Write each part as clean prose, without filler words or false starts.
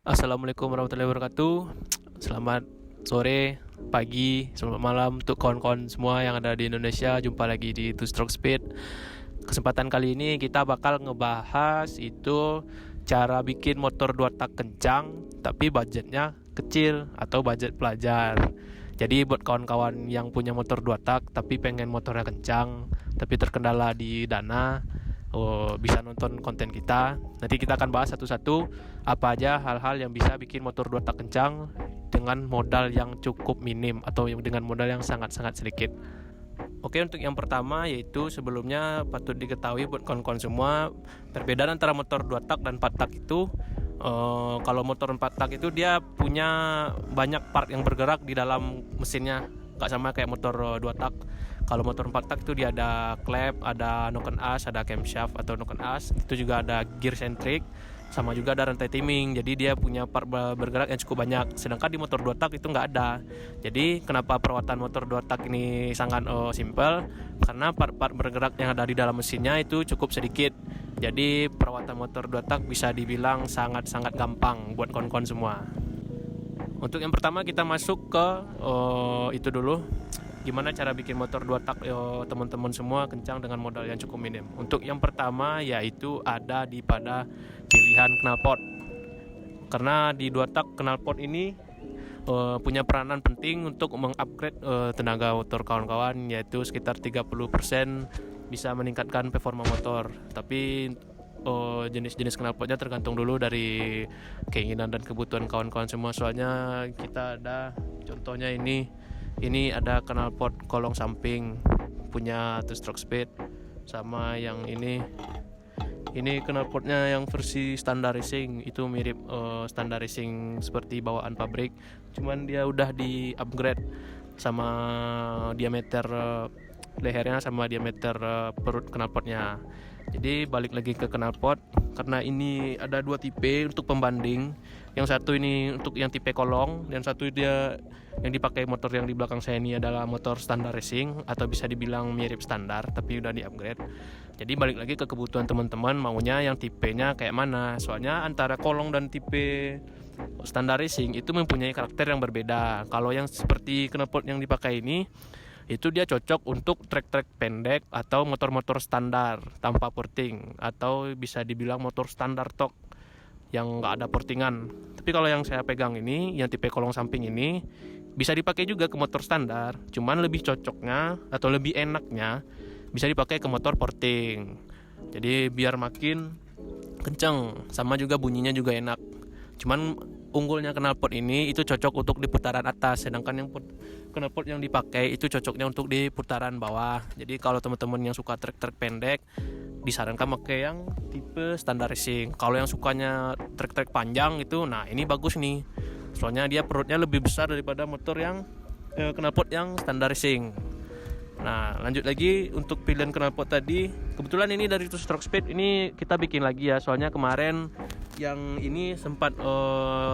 Assalamualaikum warahmatullahi wabarakatuh. Selamat sore, pagi, selamat malam untuk kawan-kawan semua yang ada di Indonesia. Jumpa lagi di Two Stroke Speed. Kesempatan kali ini kita bakal ngebahas itu cara bikin motor dua tak kencang tapi budgetnya kecil atau budget pelajar. Jadi buat kawan-kawan yang punya motor dua tak tapi pengen motornya kencang tapi terkendala di dana, bisa nonton konten kita. Nanti kita akan bahas satu-satu apa aja hal-hal yang bisa bikin motor dua tak kencang dengan modal yang cukup minim atau dengan modal yang sangat-sangat sedikit. Oke, untuk yang pertama yaitu sebelumnya patut diketahui buat kawan-kawan semua, perbedaan antara motor 2 tak dan 4 tak itu, kalau motor 4 tak itu dia punya banyak part yang bergerak di dalam mesinnya, gak sama kayak motor 2 tak. Kalau motor 4 tak itu dia ada klep, ada noken as, ada camshaft atau noken as, itu juga ada gear centric, sama juga ada rantai timing. Jadi dia punya part bergerak yang cukup banyak. Sedangkan di motor 2 tak itu nggak ada. Jadi kenapa perawatan motor 2 tak ini sangat simple? Karena part-part bergerak yang ada di dalam mesinnya itu cukup sedikit. Jadi perawatan motor 2 tak bisa dibilang sangat-sangat gampang buat kawan-kawan semua. Untuk yang pertama kita masuk ke itu dulu. Gimana cara bikin motor 2 tak teman-teman semua kencang dengan modal yang cukup minim. Untuk yang pertama yaitu ada di pada pilihan knalpot. Karena di 2 tak knalpot ini punya peranan penting untuk mengupgrade tenaga motor kawan-kawan, yaitu sekitar 30% bisa meningkatkan performa motor. Tapi jenis-jenis knalpotnya tergantung dulu dari keinginan dan kebutuhan kawan-kawan semua. Soalnya kita ada contohnya ini ada knalpot kolong samping punya Two Stroke Speed, sama yang ini knalpotnya yang versi standar racing, itu mirip standar racing seperti bawaan pabrik, cuman dia udah di upgrade sama diameter lehernya sama diameter perut knalpotnya. Jadi balik lagi ke knalpot, karena ini ada dua tipe untuk pembanding. Yang satu ini untuk yang tipe kolong, dan satu dia yang dipakai motor yang di belakang saya ini adalah motor standar racing atau bisa dibilang mirip standar tapi udah di upgrade. Jadi balik lagi ke kebutuhan teman-teman, maunya yang tipenya kayak mana. Soalnya antara kolong dan tipe standar racing itu mempunyai karakter yang berbeda. Kalau yang seperti knalpot yang dipakai ini, itu dia cocok untuk trek-trek pendek atau motor-motor standar tanpa porting, atau bisa dibilang motor standar tok yang nggak ada portingan. Tapi kalau yang saya pegang ini, yang tipe kolong samping ini, bisa dipakai juga ke motor standar, cuman lebih cocoknya atau lebih enaknya bisa dipakai ke motor porting. Jadi biar makin kenceng, sama juga bunyinya juga enak. Cuman unggulnya knalpot ini itu cocok untuk di putaran atas, sedangkan yang knalpot yang dipakai itu cocoknya untuk di putaran bawah. Jadi kalau teman-teman yang suka trek-trek pendek, disarankan pakai yang tipe standar racing. Kalau yang sukanya trek-trek panjang itu, nah ini bagus nih. Soalnya dia perutnya lebih besar daripada motor yang knalpot yang standar racing. Nah, lanjut lagi untuk pilihan knalpot tadi. Kebetulan ini dari Two Stroke Speed, ini kita bikin lagi ya. Soalnya kemarin yang ini sempat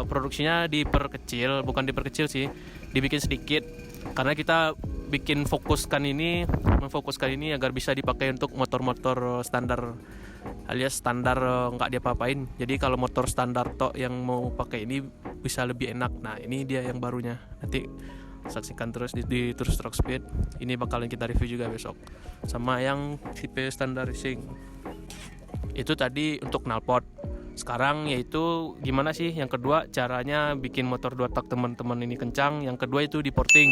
produksinya diperkecil, bukan diperkecil sih, dibikin sedikit. Karena kita memfokuskan ini agar bisa dipakai untuk motor-motor standar, alias standar nggak diapa-apain. Jadi kalau motor standar tok yang mau pakai ini bisa lebih enak. Nah, ini dia yang barunya. Nanti saksikan terus di Two Stroke Speed. Ini bakalan kita review juga besok. Sama yang tipe standar racing. Itu tadi untuk knalpot. Sekarang yaitu gimana sih yang kedua caranya bikin motor 2 tak teman-teman ini kencang. Yang kedua itu di porting.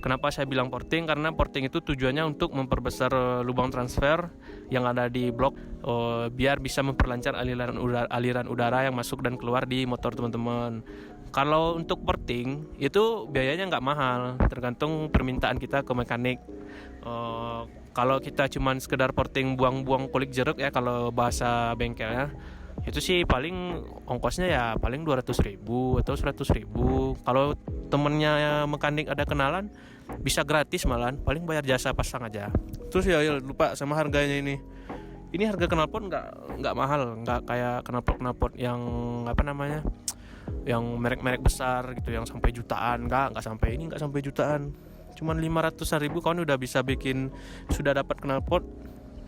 Kenapa saya bilang porting? Karena porting itu tujuannya untuk memperbesar lubang transfer yang ada di blok, biar bisa memperlancar aliran udara yang masuk dan keluar di motor teman-teman. Kalau untuk porting itu biayanya nggak mahal, tergantung permintaan kita ke mekanik. Kalau kita cuman sekedar porting buang-buang kulit jeruk ya, kalau bahasa bengkelnya, itu sih paling ongkosnya ya paling 200.000 atau 100.000. Kalau temennya mekanik ada kenalan, bisa gratis malahan, paling bayar jasa pasang aja. Terus ya lupa sama harganya ini. Ini harga knalpot nggak mahal, nggak kayak knalpot yang yang merek-merek besar gitu yang sampai jutaan. Nggak sampai jutaan, cuman 500.000 kawan udah bisa bikin, sudah dapat knalpot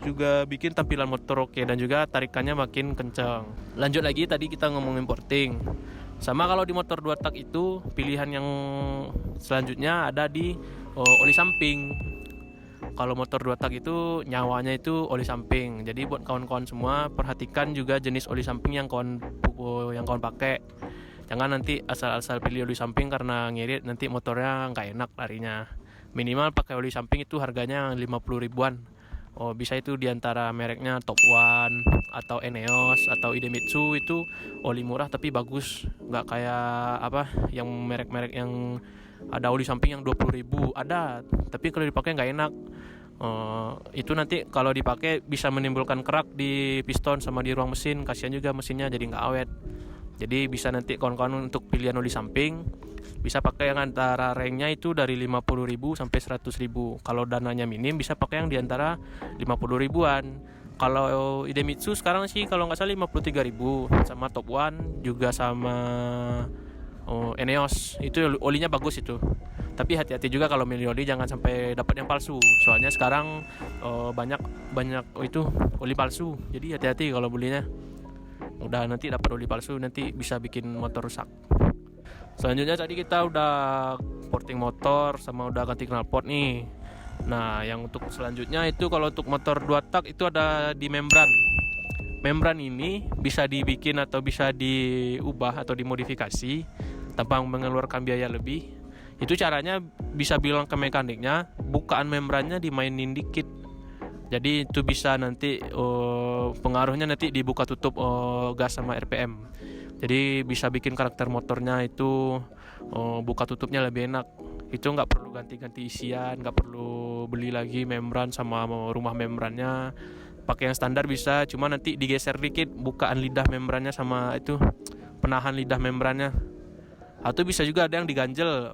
juga bikin tampilan motor oke, dan juga tarikannya makin kencang. Lanjut lagi, tadi kita ngomongin porting. Sama kalau di motor 2 tak itu pilihan yang selanjutnya ada di oli samping. Kalau motor 2 tak itu nyawanya itu oli samping. Jadi buat kawan-kawan semua, perhatikan juga jenis oli samping yang kawan pakai. Jangan nanti asal-asal pilih oli samping karena ngirit, nanti motornya nggak enak larinya. Minimal pakai oli samping itu harganya 50 ribuan. Bisa itu diantara mereknya Top One atau Eneos atau Idemitsu, itu oli murah tapi bagus. Nggak kayak yang merek-merek yang ada oli samping yang 20 ribu ada, tapi kalau dipakai nggak enak. Itu nanti kalau dipakai bisa menimbulkan kerak di piston sama di ruang mesin, kasihan juga mesinnya jadi nggak awet. Jadi bisa nanti kawan-kawan untuk pilihan oli samping bisa pakai yang antara ranknya itu dari 50 ribu sampai 100 ribu. Kalau dananya minim bisa pakai yang diantara 50 ribuan. Kalau Idemitsu sekarang sih kalau nggak salah 53 ribu, sama Top One juga sama Eneos, itu olinya bagus itu. Tapi hati-hati juga kalau milih oli, jangan sampai dapat yang palsu. Soalnya sekarang banyak itu oli palsu. Jadi hati-hati kalau belinya. Udah nanti dapat oli palsu, nanti bisa bikin motor rusak. Selanjutnya tadi kita udah porting motor sama udah ganti knalpot nih. Nah, yang untuk selanjutnya itu kalau untuk motor 2 tak itu ada di membran. Membran ini bisa dibikin atau bisa diubah atau dimodifikasi tanpa mengeluarkan biaya lebih. Itu caranya bisa bilang ke mekaniknya, bukaan membrannya dimainin dikit. Jadi itu bisa nanti pengaruhnya nanti dibuka tutup gas sama RPM. Jadi bisa bikin karakter motornya itu buka tutupnya lebih enak. Itu nggak perlu ganti-ganti isian, nggak perlu beli lagi membran sama rumah membrannya. Pakai yang standar bisa, cuma nanti digeser dikit bukaan lidah membrannya sama itu penahan lidah membrannya. Atau bisa juga ada yang diganjel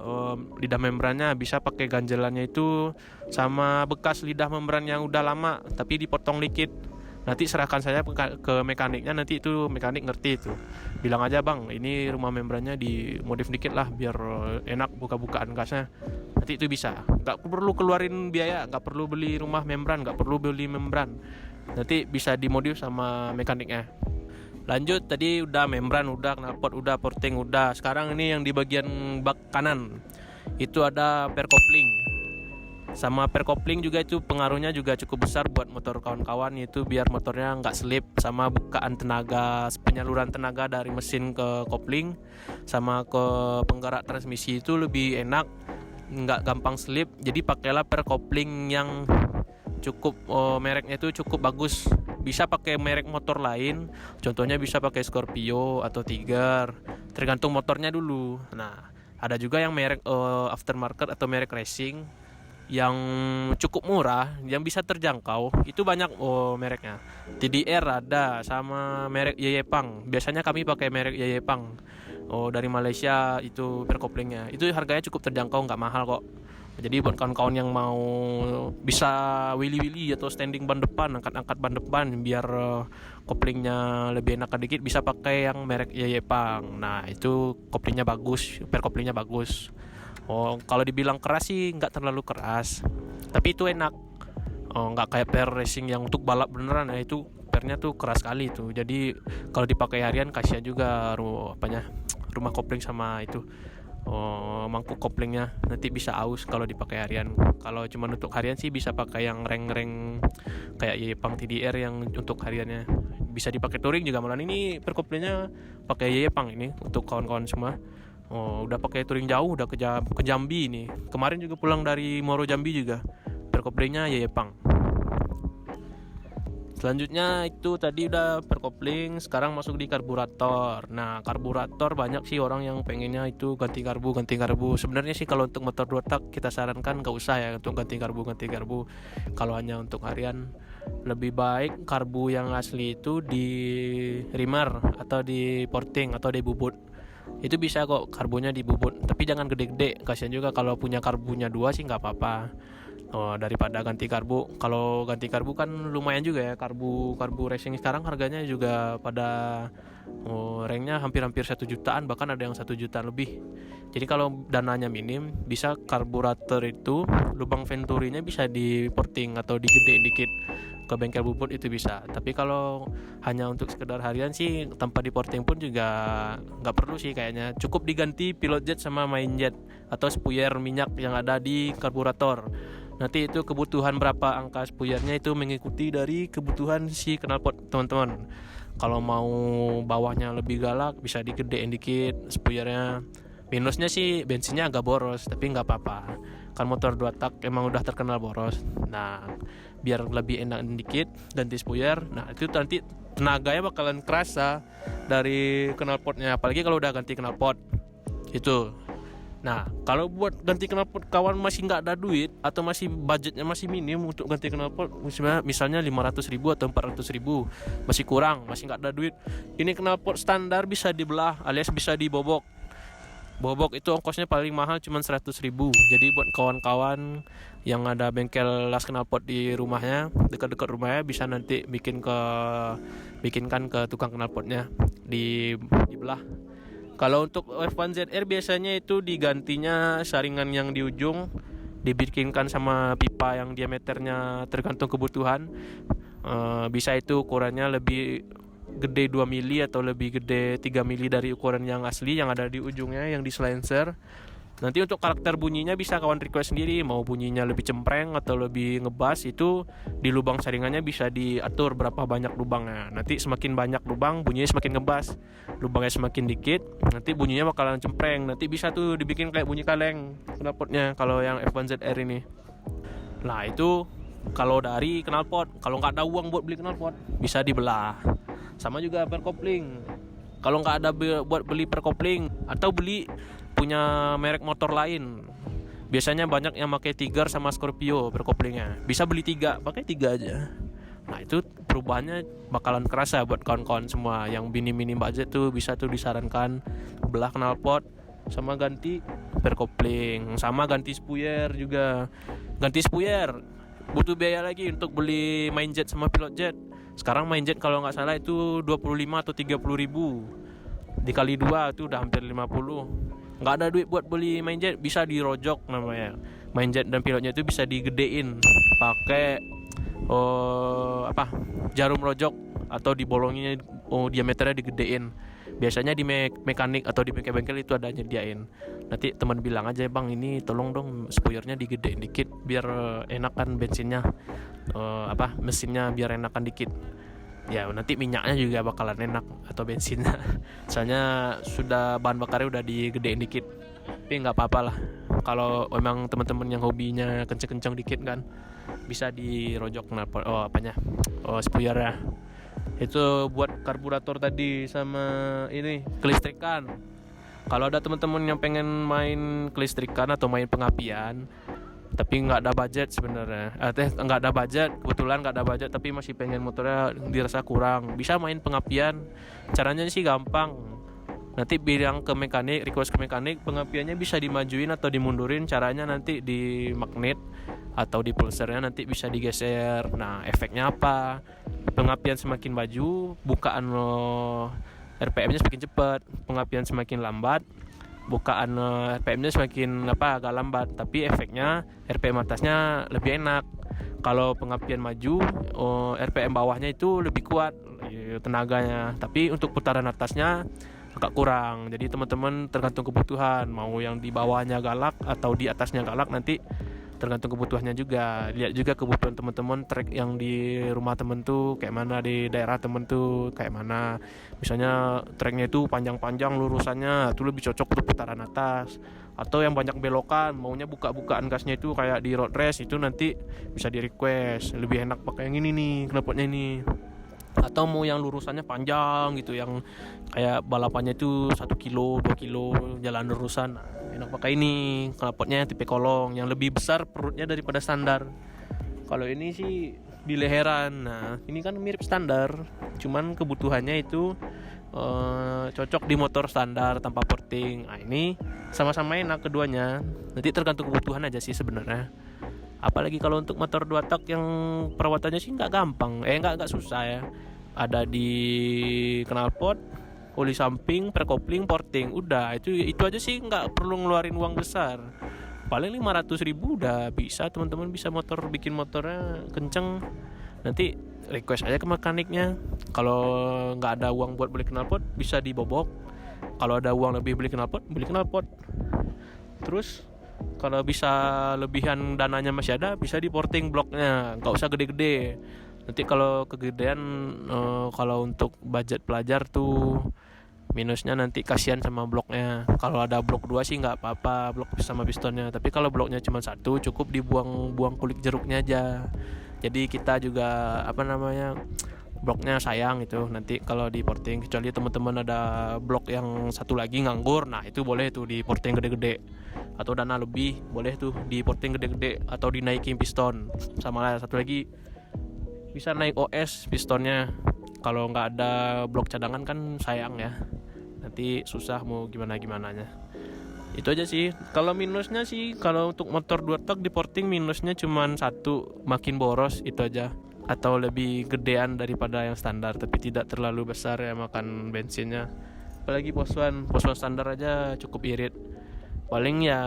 lidah membrannya, bisa pakai ganjelannya itu sama bekas lidah membran yang udah lama tapi dipotong dikit. Nanti serahkan saja ke mekaniknya, nanti itu mekanik ngerti itu. Bilang aja, bang, ini rumah membrannya dimodif dikit lah biar enak buka-bukaan gasnya. Nanti itu bisa. Nggak perlu keluarin biaya, nggak perlu beli rumah membran, nggak perlu beli membran. Nanti bisa dimodif sama mekaniknya. Lanjut, tadi udah membran, udah knalpot, udah porting, udah. Sekarang ini yang di bagian bak kanan itu ada per kopling. Sama per kopling juga itu pengaruhnya juga cukup besar buat motor kawan-kawan, itu biar motornya nggak slip, sama bukaan tenaga, penyaluran tenaga dari mesin ke kopling sama ke penggerak transmisi itu lebih enak, nggak gampang slip. Jadi pakailah per kopling yang cukup mereknya itu cukup bagus. Bisa pakai merek motor lain, contohnya bisa pakai Scorpio atau Tiger, tergantung motornya dulu. Nah, ada juga yang merek aftermarket atau merek racing yang cukup murah, yang bisa terjangkau, itu banyak mereknya. TDR ada, sama merek Yeyepang. Biasanya kami pakai merek Yeyepang dari Malaysia, itu per koplingnya. Itu harganya cukup terjangkau, nggak mahal kok. Jadi buat kawan-kawan yang mau bisa wheelie atau standing ban depan, angkat-angkat ban depan biar koplingnya lebih enak dikit, bisa pakai yang merek Yeyepang. Nah, itu koplingnya bagus, per koplingnya bagus. Kalau dibilang keras sih nggak terlalu keras, tapi itu enak. Nggak kayak per racing yang untuk balap beneran, ya itu pernya tuh keras sekali tuh. Jadi kalau dipakai harian kasihan juga rumah kopling sama itu mangkuk koplingnya, nanti bisa aus kalau dipakai harian. Kalau cuma untuk harian sih bisa pakai yang reng-reng kayak Yepang TDR yang untuk hariannya. Bisa dipakai touring juga, malah ini per koplingnya pakai Yepang ini untuk kawan-kawan semua. Udah pakai touring jauh, udah ke Jambi nih. Kemarin juga pulang dari Moro Jambi juga. Per koplingnya Yepang. Selanjutnya itu tadi udah per kopling, sekarang masuk di karburator. Nah, karburator banyak sih orang yang pengennya itu ganti karbu. Sebenarnya sih kalau untuk motor 2 tak kita sarankan gak usah ya untuk ganti karbu. Kalau hanya untuk harian, lebih baik karbu yang asli itu di reamer atau di porting atau di bubut. Itu bisa kok karbunya di bubut, tapi jangan gede-gede. Kasian juga kalau punya karbunya 2 sih nggak apa-apa. daripada ganti karbu. Kalau ganti karbu kan lumayan juga ya, karbu racing sekarang harganya juga pada ranknya hampir 1 jutaan, bahkan ada yang 1 juta lebih. Jadi kalau dananya minim, bisa karburator itu lubang venturinya bisa di porting atau digedein dikit ke bengkel bubut, itu bisa. Tapi kalau hanya untuk sekedar harian sih tanpa di porting pun juga nggak perlu sih kayaknya. Cukup diganti pilot jet sama main jet atau spuyer minyak yang ada di karburator. Nanti itu kebutuhan berapa angka spuyernya itu mengikuti dari kebutuhan si knalpot teman-teman. Kalau mau bawahnya lebih galak bisa digedein dikit spuyernya. Minusnya sih bensinnya agak boros, tapi nggak apa-apa. Kan motor 2 tak emang udah terkenal boros. Nah, biar lebih enak dikit ganti spuyer. Nah, itu nanti tenaganya bakalan kerasa dari knalpotnya, apalagi kalau udah ganti knalpot. Itu. Nah, kalau buat ganti knalpot kawan masih nggak ada duit atau masih budgetnya masih minim untuk ganti knalpot, misalnya 500.000 atau 400.000, masih kurang, masih nggak ada duit. Ini knalpot standar bisa dibelah alias bisa dibobok. Bobok itu ongkosnya paling mahal cuma 100.000. Jadi buat kawan-kawan yang ada bengkel las knalpot di rumahnya, dekat-dekat rumahnya, bisa nanti bikinkan ke tukang knalpotnya dibelah. Kalau untuk F1ZR biasanya itu digantinya saringan yang di ujung, dibikinkan sama pipa yang diameternya tergantung kebutuhan. Bisa itu ukurannya lebih gede 2 mili atau lebih gede 3 mili dari ukuran yang asli yang ada di ujungnya, yang di silencer. Nanti untuk karakter bunyinya bisa kawan request sendiri, mau bunyinya lebih cempreng atau lebih ngebas, itu di lubang saringannya bisa diatur berapa banyak lubangnya. Nanti semakin banyak lubang bunyinya semakin ngebas, lubangnya semakin dikit nanti bunyinya bakalan cempreng. Nanti bisa tuh dibikin kayak bunyi kaleng knalpotnya kalau yang F1ZR ini. Nah, itu kalau dari knalpot. Kalau nggak ada uang buat beli knalpot, bisa dibelah. Sama juga perkopling. Kalau nggak ada buat beli perkopling atau beli punya merek motor lain, biasanya banyak yang pakai Tiger sama Scorpio perkoplingnya, bisa beli 3, pakai 3 aja. Nah, itu perubahannya bakalan kerasa buat kawan-kawan semua yang minim budget tuh. Bisa tuh disarankan belah knalpot sama ganti perkopling, sama ganti spuyer juga. Ganti spuyer butuh biaya lagi untuk beli main jet sama pilot jet. Sekarang main jet kalau nggak salah itu 25 atau 30.000, dikali 2 itu udah hampir 50. Nggak ada duit buat beli main jet, bisa dirojok namanya. Main jet dan pilotnya itu bisa digedein pakai jarum rojok atau dibolongin, diameternya digedein. Biasanya di mekanik atau di bengkel-bengkel itu ada nyediain. Nanti teman bilang aja, bang ini tolong dong spuyernya digedein dikit biar enakan bensinnya, mesinnya biar enakan dikit. Ya nanti minyaknya juga bakalan enak atau bensinnya. Soalnya sudah bahan bakarnya udah digedein dikit. Tapi nggak apa-apa lah. Kalau memang teman-teman yang hobinya kenceng-kenceng dikit kan, bisa dirojok spuyernya. Itu buat karburator tadi sama ini kelistrikan. Kalau ada teman-teman yang pengen main kelistrikan atau main pengapian tapi nggak ada budget sebenarnya, nggak ada budget, kebetulan nggak ada budget tapi masih pengen motornya dirasa kurang, bisa main pengapian. Caranya sih gampang, nanti bilang ke mekanik, request ke mekanik, pengapiannya bisa dimajuin atau dimundurin. Caranya nanti di magnet atau di pulsernya nanti bisa digeser. Nah, efeknya apa? Pengapian semakin maju, bukaan RPM-nya semakin cepat. Pengapian semakin lambat, bukaan RPM-nya semakin agak lambat, tapi efeknya RPM atasnya lebih enak. Kalau pengapian maju, RPM bawahnya itu lebih kuat tenaganya, tapi untuk putaran atasnya agak kurang. Jadi teman-teman tergantung kebutuhan, mau yang di bawahnya galak atau di atasnya galak, nanti tergantung kebutuhannya juga. Lihat juga kebutuhan teman-teman, trek yang di rumah temen tuh kayak mana, di daerah temen tuh kayak mana. Misalnya treknya itu panjang-panjang lurusannya, itu lebih cocok untuk putaran atas. Atau yang banyak belokan, maunya buka-bukaan gasnya itu kayak di road race, itu nanti bisa di request, lebih enak pakai yang ini nih, knalpotnya ini. Atau mau yang lurusannya panjang gitu, yang kayak balapannya itu 1 kilo, 2 kilo jalan lurusan, enak pakai ini knalpotnya tipe kolong yang lebih besar perutnya daripada standar. Kalau ini sih di leheran. Nah, ini kan mirip standar, cuman kebutuhannya itu cocok di motor standar tanpa porting. Nah, ini sama-sama enak keduanya, nanti tergantung kebutuhan aja sih sebenarnya. Apalagi kalau untuk motor 2 tak yang perawatannya sih nggak gampang, nggak susah ya. Ada di knalpot, oli samping, perkopling, porting, udah itu aja sih, nggak perlu ngeluarin uang besar. Paling 500.000 udah bisa teman-teman bisa bikin motornya kenceng. Nanti request aja ke mekaniknya. Kalau nggak ada uang buat beli knalpot bisa dibobok. Kalau ada uang lebih beli knalpot. Terus kalau bisa lebihan dananya masih ada, bisa di porting bloknya, nggak usah gede-gede. Nanti kalau kegedean, kalau untuk budget pelajar tuh minusnya nanti kasihan sama bloknya. Kalau ada blok 2 sih nggak apa-apa, blok sama pistonnya. Tapi kalau bloknya cuma satu, cukup dibuang kulit jeruknya aja. Jadi kita juga bloknya sayang itu nanti kalau di porting. Kecuali teman-teman ada blok yang satu lagi nganggur, nah itu boleh tuh di porting gede-gede. Atau dana lebih boleh tuh di porting gede-gede atau dinaikin piston. Sama lah satu lagi bisa naik OS pistonnya. Kalau nggak ada blok cadangan kan sayang ya, nanti susah mau gimana-gimananya. Itu aja sih. Kalau minusnya sih, kalau untuk motor 2 tak di porting minusnya cuman satu, makin boros itu aja. Atau lebih gedean daripada yang standar, tapi tidak terlalu besar ya makan bensinnya. Apalagi poswan standar aja cukup irit. Paling ya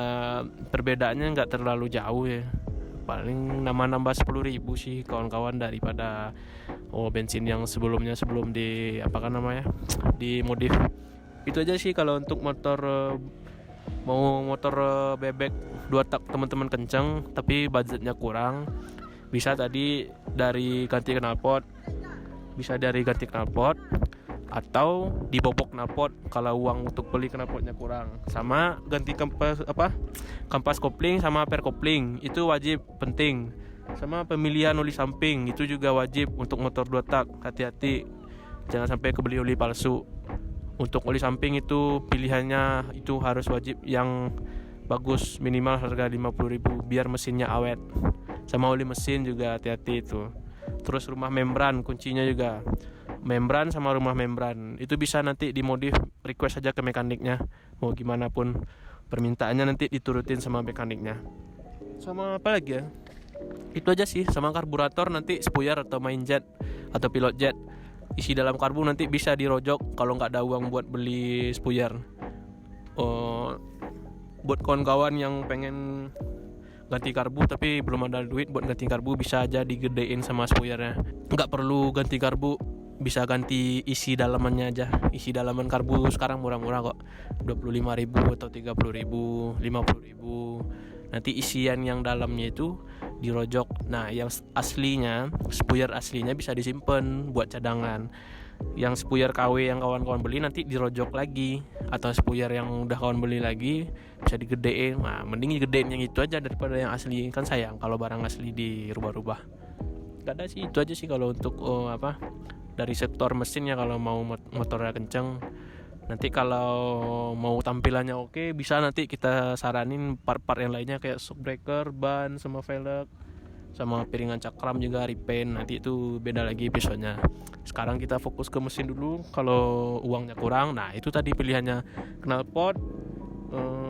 perbedaannya nggak terlalu jauh ya, paling nambah 10.000 sih kawan-kawan daripada bensin yang sebelum di modif. Itu aja sih kalau untuk motor bebek 2 tak teman-teman kenceng tapi budgetnya kurang, bisa tadi dari ganti knalpot, atau dibobok knalpot kalau uang untuk beli knalpotnya kurang, sama ganti kampas kopling sama perkopling itu wajib penting, sama pemilihan oli samping itu juga wajib untuk motor 2 tak. Hati-hati jangan sampai kebeli oli palsu. Untuk oli samping itu pilihannya itu harus wajib yang bagus, minimal harga 50.000 biar mesinnya awet. Sama oli mesin juga hati-hati itu. Terus rumah membran, kuncinya juga membran sama rumah membran itu bisa nanti dimodif, request aja ke mekaniknya, mau gimana pun permintaannya nanti diturutin sama mekaniknya. Sama apa lagi ya, itu aja sih. Sama karburator nanti spuyar atau main jet atau pilot jet, isi dalam karbu nanti bisa dirojok kalau nggak ada uang buat beli spuyar. Buat kawan-kawan yang pengen ganti karbu tapi belum ada duit buat ganti karbu, bisa aja digedein sama spuyarnya. Nggak perlu ganti karbu, bisa ganti isi dalamannya aja. Isi dalaman karbu sekarang murah-murah kok, 25.000 atau 30.000, 50.000. Nanti isian yang dalamnya itu dirojok. Nah yang aslinya, spuyar aslinya bisa disimpan buat cadangan. Yang spuyar KW yang kawan-kawan beli nanti dirojok lagi, atau spuyar yang udah kawan beli lagi bisa digedein. Nah mending digedein yang itu aja daripada yang asli, kan sayang kalau barang asli dirubah-rubah. Gak ada sih, itu aja sih kalau untuk dari sektor mesin ya. Kalau mau motornya kenceng, nanti kalau mau tampilannya oke, bisa nanti kita saranin part-part yang lainnya kayak shock breaker, ban, sama velg, sama piringan cakram juga repaint. Nanti itu beda lagi episodenya. Sekarang kita fokus ke mesin dulu. Kalau uangnya kurang, nah itu tadi pilihannya knalpot,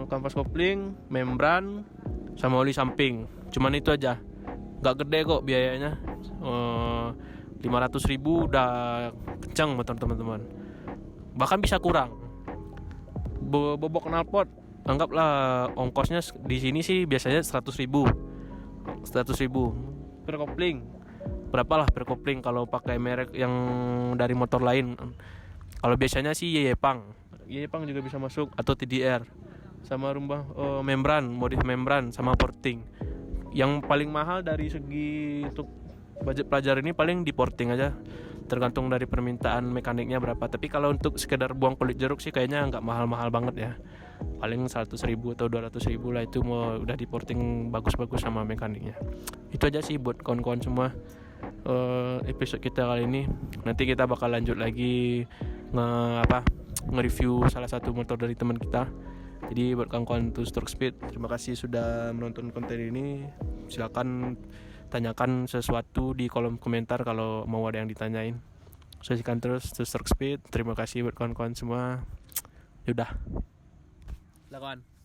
kampas kopling, membran, sama oli samping. Cuman itu aja, gak gede kok biayanya. 500.000 udah kencang motor teman-teman, bahkan bisa kurang. Bobok knalpot anggaplah ongkosnya di sini sih biasanya 100.000. Perkopling berapalah perkopling kalau pakai merek yang dari motor lain. Kalau biasanya sih Yepang juga bisa masuk, atau TDR. Sama rumah membran, modif membran sama porting. Yang paling mahal dari segi untuk budget pelajar ini paling di porting aja, tergantung dari permintaan mekaniknya berapa. Tapi kalau untuk sekedar buang kulit jeruk sih kayaknya nggak mahal-mahal banget ya, paling 100.000 atau 200.000 lah, itu mau udah di porting bagus-bagus sama mekaniknya. Itu aja sih buat kawan-kawan semua episode kita kali ini. Nanti kita bakal lanjut lagi nge-review salah satu motor dari teman kita. Jadi buat kawan-kawan Two Stroke Speed, terima kasih sudah menonton konten ini. Silakan tanyakan sesuatu di kolom komentar kalau mau ada yang ditanyain. Saksikan terus Two Stroke Speed. Terima kasih buat kawan-kawan semua. Yaudah, lah kawan.